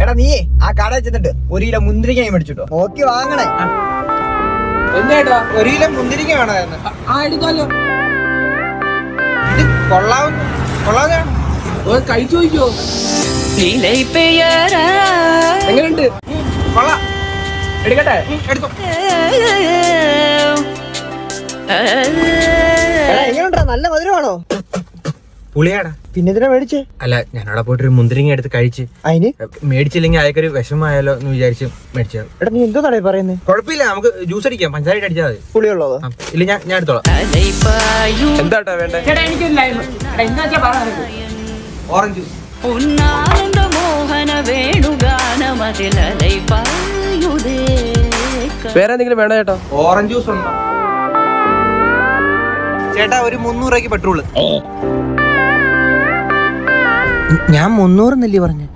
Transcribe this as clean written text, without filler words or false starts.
എടാ നീ ആ കടയിൽ ചെന്നിട്ട് 1 കിലോ മുന്തിരിങ്ങ മേടിച്ചിട്ടോ, നോക്കി വാങ്ങണേ. എന്താ 1 കിലോ മുന്തിരിങ്ങ വേണമായിരുന്നു. എടുക്കാലോ. ഇത് കൊള്ളാവുന്നതാണ്. കഴിച്ചു നോക്കിയോ, എങ്ങനെയുണ്ട്? കൊള്ളാം, എടുക്കട്ടെ? എടുത്തോ. എങ്ങനെയുണ്ടാ, നല്ല മധുരമാണോ? പുളിയാടാ. പിന്നെ ഇതിനെ മേടിച്ചേ? അല്ല, ഞാനവിടെ പോയിട്ട് ഒരു മുന്തിരിങ്ങ എടുത്ത് കഴിച്ച്, അതിന് മേടിച്ചില്ലെങ്കിൽ അയാൾക്കൊരു വിഷമമായാലോ എന്ന് വിചാരിച്ച് മേടിച്ചത്. എടാ നീ എന്തോ തടേ പറയുന്നത്? കുഴപ്പമില്ല, നമുക്ക് ജ്യൂസ് അടിക്കാം, പഞ്ചാര അടിച്ചാൽ മതി. പുളിയുള്ളതോ? ഇല്ല, ഞാൻ എടുത്തോളാം. എന്താട്ടാ വേണ്ടേ? Orange juice. വേറെ എന്തെങ്കിലും വേണോ ചേട്ടാ? ഓറഞ്ച് ജ്യൂസ് ഉണ്ടോ ചേട്ടാ? ഒരു 300 രൂപയ്ക്ക് പെട്രോള്. ഞാൻ 300 എന്നല്ലേ പറഞ്ഞു?